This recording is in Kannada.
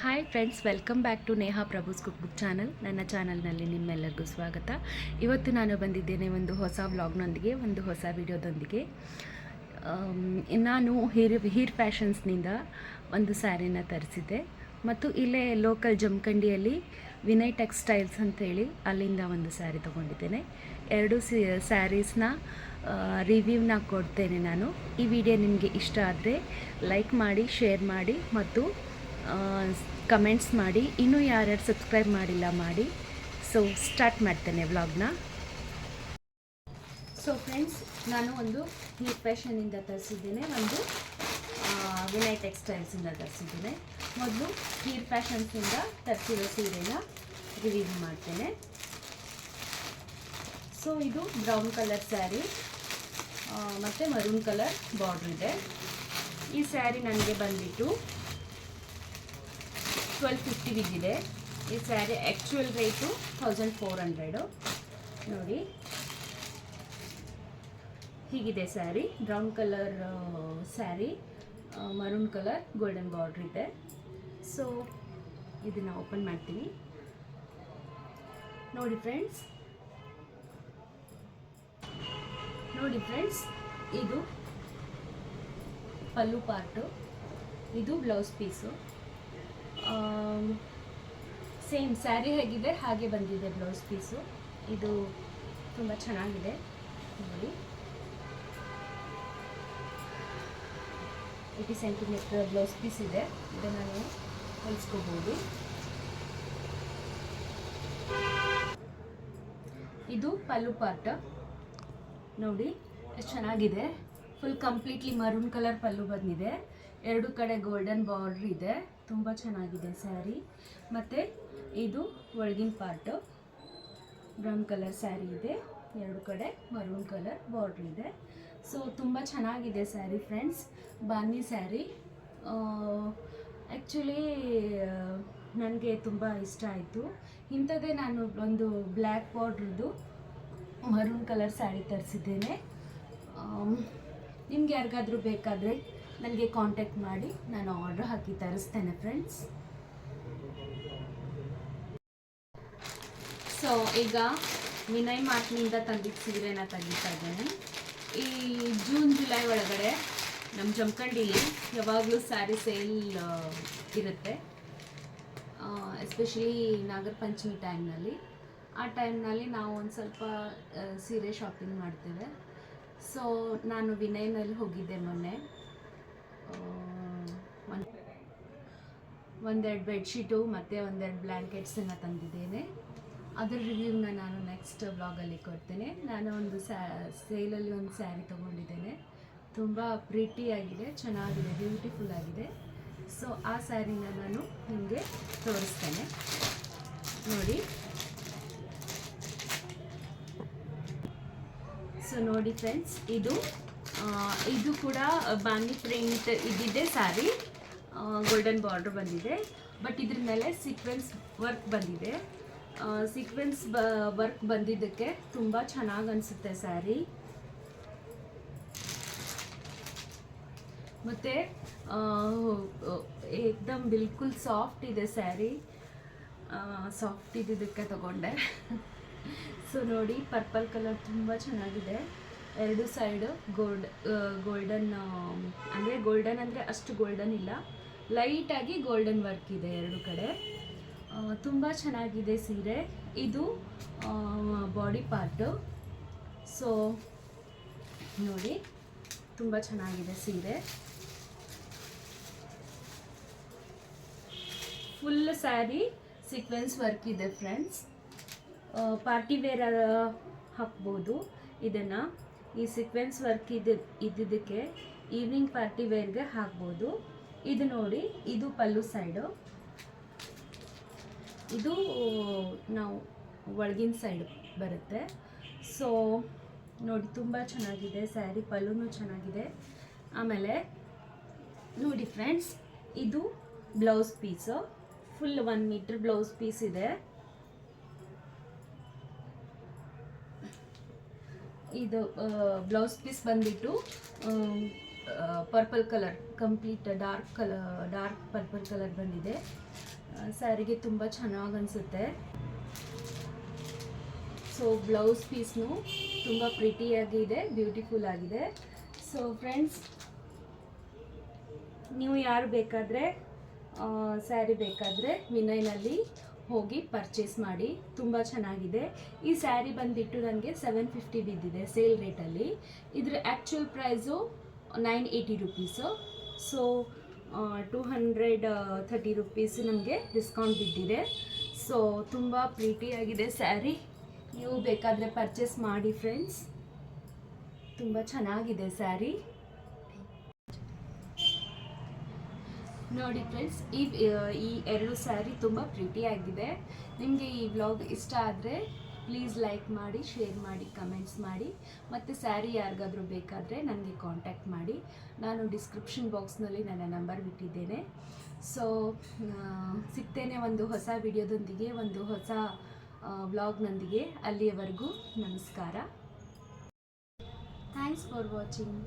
Hi friends, welcome back to Neha Prabhu's cookbook channel. ನನ್ನ ಚಾನಲ್ನಲ್ಲಿ ನಿಮ್ಮೆಲ್ಲರಿಗೂ ಸ್ವಾಗತ. ಇವತ್ತು ನಾನು ಬಂದಿದ್ದೇನೆ ಒಂದು ಹೊಸ ವ್ಲಾಗ್ನೊಂದಿಗೆ, ಒಂದು ಹೊಸ ವಿಡಿಯೋದೊಂದಿಗೆ. ನಾನು ಹೀರ್ ಫ್ಯಾಷನ್ಸ್ನಿಂದ ಒಂದು ಸ್ಯಾರಿನ ತರಿಸಿದ್ದೆ ಮತ್ತು ಇಲ್ಲೇ ಲೋಕಲ್ ಜಮಖಂಡಿಯಲ್ಲಿ ವಿನಯ್ ಟೆಕ್ಸ್ಟೈಲ್ಸ್ ಅಂತೇಳಿ ಅಲ್ಲಿಂದ ಒಂದು ಸ್ಯಾರಿ ತೊಗೊಂಡಿದ್ದೇನೆ. ಎರಡು ಸ್ಯಾರೀಸ್ನ ರಿವ್ಯೂವ್ನ ಕೊಡ್ತೇನೆ ನಾನು. ಈ ವಿಡಿಯೋ ನಿಮಗೆ ಇಷ್ಟ ಆದರೆ ಲೈಕ್ ಮಾಡಿ, ಶೇರ್ ಮಾಡಿ ಮತ್ತು ಕಮೆಂಟ್ಸ್ ಮಾಡಿ. ಇನ್ನೂ ಯಾರ್ಯಾರು ಸಬ್ಸ್ಕ್ರೈಬ್ ಮಾಡಿಲ್ಲ ಮಾಡಿ. ಸೊ ಸ್ಟಾರ್ಟ್ ಮಾಡ್ತೇನೆ ವ್ಲಾಗ್ನ. ಸೊ ಫ್ರೆಂಡ್ಸ್, ನಾನು ಒಂದು ಹೀರ್ ಫ್ಯಾಷನಿಂದ ತರಿಸಿದ್ದೇನೆ, ಒಂದು ವಿನಯ್ ಟೆಕ್ಸ್ಟೈಲ್ಸಿಂದ ತರಿಸಿದ್ದೇನೆ. ಮೊದಲು ಹೀರ್ ಫ್ಯಾಷನ್ಸಿಂದ ತರಿಸಿರೋ ಸೀರೆನ ರಿವ್ಯೂ ಮಾಡ್ತೇನೆ. ಸೊ ಇದು ಬ್ರೌನ್ ಕಲರ್ ಸ್ಯಾರಿ ಮತ್ತು ಮರೂನ್ ಕಲರ್ ಬಾರ್ಡ್ರ್ ಇದೆ. ಈ ಸ್ಯಾರಿ ನನಗೆ ಬಂದುಬಿಟ್ಟು 1250 ಬಿದ್ದಿದೆ. ಈ ಸ್ಯಾರಿ ಆ್ಯಕ್ಚುಯಲ್ ರೇಟು 1400. ನೋಡಿ, ಹೀಗಿದೆ sari. Brown colour sari, maroon colour golden border ಇದೆ. ಸೊ ಇದನ್ನು ಓಪನ್ ಮಾಡ್ತೀನಿ. ನೋಡಿ ಫ್ರೆಂಡ್ಸ್, ಇದು ಪಲ್ಲು ಪಾರ್ಟು, ಇದು ಬ್ಲೌಸ್ ಪೀಸು. ಸೇಮ್ ಸ್ಯಾರಿ ಹೇಗಿದೆ ಹಾಗೆ ಬಂದಿದೆ ಬ್ಲೌಸ್ ಪೀಸು. ಇದು ತುಂಬ ಚೆನ್ನಾಗಿದೆ. ನೋಡಿ, 80 ಸೆಂಟಿಮೀಟರ್ ಬ್ಲೌಸ್ ಪೀಸ್ ಇದೆ. ಇದನ್ನು ನಾವು ಹೊಲಿಸ್ಕೋಬೋದು. ಇದು ಪಲ್ಲು ಪಾರ್ಟ್. ನೋಡಿ ಎಷ್ಟು ಚೆನ್ನಾಗಿದೆ. ಫುಲ್ ಕಂಪ್ಲೀಟ್ಲಿ ಮರೂನ್ ಕಲರ್ ಪಲ್ಲು ಬಂದಿದೆ. ಎರಡು ಕಡೆ ಗೋಲ್ಡನ್ ಬಾರ್ಡ್ರ್ ಇದೆ. ತುಂಬ ಚೆನ್ನಾಗಿದೆ ಸ್ಯಾರಿ. ಮತ್ತು ಇದು ಒಳಗಿನ ಪಾರ್ಟು, ಬ್ರೌನ್ ಕಲರ್ ಸ್ಯಾರಿ ಇದೆ. ಎರಡು ಕಡೆ ಮರೂನ್ ಕಲರ್ ಬಾರ್ಡ್ರ್ ಇದೆ. ಸೊ ತುಂಬ ಚೆನ್ನಾಗಿದೆ ಸ್ಯಾರಿ ಫ್ರೆಂಡ್ಸ್. ಬಾನಿ ಸ್ಯಾರಿ. ಆ್ಯಕ್ಚುಲಿ ನನಗೆ ತುಂಬ ಇಷ್ಟ ಆಯಿತು. ಇಂಥದ್ದೇ ನಾನು ಒಂದು ಬ್ಲ್ಯಾಕ್ ಬಾರ್ಡ್ರದ್ದು ಮರೂನ್ ಕಲರ್ ಸ್ಯಾರಿ ತರಿಸಿದ್ದೇನೆ. ನಿಮ್ಗೆ ಯಾರಿಗಾದರೂ ಬೇಕಾದರೆ ನನಗೆ ಕಾಂಟ್ಯಾಕ್ಟ್ ಮಾಡಿ, ನಾನು ಆರ್ಡ್ರ್ ಹಾಕಿ ತರಿಸ್ತೇನೆ ಫ್ರೆಂಡ್ಸ್. ಸೊ ಈಗ ವಿನಯ್ ಮಾರ್ಟ್ನಿಂದ ತಂದಿದ್ದ ಸೀರೆನ ತೆಗಿತಾ ಇದ್ದೇನೆ. ಈ ಜೂನ್ ಜುಲೈ ಒಳಗಡೆ ನಮ್ಮ ಜಮಖಂಡಿಲಿ ಯಾವಾಗಲೂ ಸ್ಯಾರಿ ಸೇಲ್ ಇರುತ್ತೆ. ಎಸ್ಪೆಷಲಿ ನಾಗರ ಪಂಚಮಿ ಟೈಮ್ನಲ್ಲಿ. ಆ ಟೈಮ್ನಲ್ಲಿ ನಾವು ಒಂದು ಸ್ವಲ್ಪ ಸೀರೆ ಶಾಪಿಂಗ್ ಮಾಡ್ತೇವೆ. ಸೊ ನಾನು ವಿನಯ್ನಲ್ಲಿ ಹೋಗಿದ್ದೆ ಮೊನ್ನೆ. ಒಂದೆರಡು ಬೆಡ್ಶೀಟು ಮತ್ತು ಒಂದೆರಡು ಬ್ಲ್ಯಾಂಕೆಟ್ಸನ್ನು ತಂದಿದ್ದೇನೆ. ಅದರ ರಿವ್ಯೂನ ನಾನು ನೆಕ್ಸ್ಟ್ ವ್ಲಾಗಲ್ಲಿ ಕೊಡ್ತೇನೆ. ನಾನು ಒಂದು ಸೇಲಲ್ಲಿ ಒಂದು ಸ್ಯಾರಿ ತೊಗೊಂಡಿದ್ದೇನೆ. ತುಂಬ ಪ್ರಿಟಿಯಾಗಿದೆ, ಚೆನ್ನಾಗಿದೆ, ಬ್ಯೂಟಿಫುಲ್ ಆಗಿದೆ. ಸೊ ಆ ಸ್ಯಾರಿನ ನಾನು ನಿಮಗೆ ತೋರಿಸ್ತೇನೆ. ನೋಡಿ, ಸೊ ನೋಡಿ ಫ್ರೆಂಡ್ಸ್, ಇದು ಕೂಡ ಬಾಂದಿ ಪ್ರಿಂಟ್ ಇದ್ದಿದ್ದೆ ಸ್ಯಾರಿ. ಗೋಲ್ಡನ್ ಬಾರ್ಡ್ರ್ ಬಂದಿದೆ. ಬಟ್ ಇದ್ರ ಮೇಲೆ ಸೀಕ್ವೆನ್ಸ್ ವರ್ಕ್ ಬಂದಿದೆ. ಸೀಕ್ವೆನ್ಸ್ ವರ್ಕ್ ಬಂದಿದ್ದಕ್ಕೆ ತುಂಬ ಚೆನ್ನಾಗಿ ಅನಿಸುತ್ತೆ ಸ್ಯಾರಿ. ಮತ್ತು ಏಕ್ದಮ್ ಬಿಲ್ಕುಲ್ ಸಾಫ್ಟ್ ಇದೆ ಸ್ಯಾರಿ. ಸಾಫ್ಟ್ ಇದ್ದಿದ್ದಕ್ಕೆ ತಗೊಂಡೆ. ಸೊ ನೋಡಿ, ಪರ್ಪಲ್ ಕಲರ್ ತುಂಬ ಚೆನ್ನಾಗಿದೆ. ಎರಡು ಸೈಡು ಗೋಲ್ಡನ್ ಅಂದರೆ ಅಷ್ಟು ಗೋಲ್ಡನ್ ಇಲ್ಲ, ಲೈಟಾಗಿ ಗೋಲ್ಡನ್ ವರ್ಕ್ ಇದೆ ಎರಡು ಕಡೆ. ತುಂಬ ಚೆನ್ನಾಗಿದೆ ಸೀರೆ. ಇದು ಬಾಡಿ ಪಾರ್ಟು. ಸೊ ನೋಡಿ, ತುಂಬ ಚೆನ್ನಾಗಿದೆ ಸೀರೆ. ಫುಲ್ ಸ್ಯಾರಿ ಸೀಕ್ವೆನ್ಸ್ ವರ್ಕ್ ಇದೆ ಫ್ರೆಂಡ್ಸ್. ಪಾರ್ಟಿ ವೇರ್ ಹಾಕ್ಬೋದು ಇದನ್ನು. ಈ ಸೀಕ್ವೆನ್ಸ್ ವರ್ಕ್ ಇದ್ದಿದ್ದಕ್ಕೆ ಈವ್ನಿಂಗ್ ಪಾರ್ಟಿ ವೇರ್ಗೆ ಹಾಕ್ಬೋದು. ಇದು ನೋಡಿ, ಇದು ಪಲ್ಲು ಸೈಡು, ಇದು ನಾವು ಒಳಗಿನ ಸೈಡ್ ಬರುತ್ತೆ. ಸೊ ನೋಡಿ, ತುಂಬ ಚೆನ್ನಾಗಿದೆ ಸ್ಯಾರಿ. ಪಲ್ಲುನೂ ಚೆನ್ನಾಗಿದೆ. ಆಮೇಲೆ ನೋಡಿ ಫ್ರೆಂಡ್ಸ್, ಇದು blouse piece. Full 1 meter blouse piece ಇದೆ. ಇದು ಬ್ಲೌಸ್ ಪೀಸ್ ಬಂದ್ಬಿಟ್ಟು purple colour, complete dark purple colour ಬಂದಿದೆ. ಸ್ಯಾರಿಗೆ ತುಂಬ ಚೆನ್ನಾಗಿ ಅನಿಸುತ್ತೆ. ಸೊ ಬ್ಲೌಸ್ ಪೀಸ್ನು ತುಂಬ ಪ್ರಿಟಿಯಾಗಿದೆ, ಬ್ಯೂಟಿಫುಲ್ ಆಗಿದೆ. ಸೊ ಫ್ರೆಂಡ್ಸ್, ನೀವು ಯಾರು ಬೇಕಾದರೆ ಸ್ಯಾರಿ ಬೇಕಾದರೆ ವಿನಯ್ನಲ್ಲಿ ಹೋಗಿ ಪರ್ಚೇಸ್ ಮಾಡಿ, ತುಂಬ ಚೆನ್ನಾಗಿದೆ. ಈ ಸ್ಯಾರಿ ಬಂದುಬಿಟ್ಟು ನನಗೆ 750 ಬಿದ್ದಿದೆ ಸೇಲ್ ರೇಟಲ್ಲಿ. ಇದ್ರ actual price 980 rupees. So 230 rupees ನಮಗೆ ಡಿಸ್ಕೌಂಟ್ ಬಿದ್ದಿದೆ. ಸೊ ತುಂಬ ಪ್ರೀಟಿಯಾಗಿದೆ ಸ್ಯಾರಿ, ನೀವು ಬೇಕಾದರೆ ಪರ್ಚೇಸ್ ಮಾಡಿ ಫ್ರೆಂಡ್ಸ್. ತುಂಬ ಚೆನ್ನಾಗಿದೆ ಸ್ಯಾರಿ. ನೋಡಿ ಫ್ರೆಂಡ್ಸ್, ಈ ಎರಡು ಸ್ಯಾರಿ ತುಂಬ ಪ್ರಿಟಿಯಾಗಿದೆ. ನಿಮಗೆ ಈ ವ್ಲಾಗ್ ಇಷ್ಟ ಆದರೆ ಪ್ಲೀಸ್ ಲೈಕ್ ಮಾಡಿ, ಶೇರ್ ಮಾಡಿ, ಕಮೆಂಟ್ಸ್ ಮಾಡಿ. ಮತ್ತು ಸ್ಯಾರಿ ಯಾರಿಗಾದರೂ ಬೇಕಾದರೆ ನನಗೆ ಕಾಂಟ್ಯಾಕ್ಟ್ ಮಾಡಿ. ನಾನು ಡಿಸ್ಕ್ರಿಪ್ಷನ್ ಬಾಕ್ಸ್ನಲ್ಲಿ ನನ್ನ ನಂಬರ್ ಬಿಟ್ಟಿದ್ದೇನೆ. ಸೊ ಸಿಗ್ತೇನೆ ಒಂದು ಹೊಸ ವಿಡಿಯೋದೊಂದಿಗೆ, ಒಂದು ಹೊಸ ವ್ಲಾಗ್ನೊಂದಿಗೆ. ಅಲ್ಲಿಯವರೆಗೂ ನಮಸ್ಕಾರ. Thanks for watching.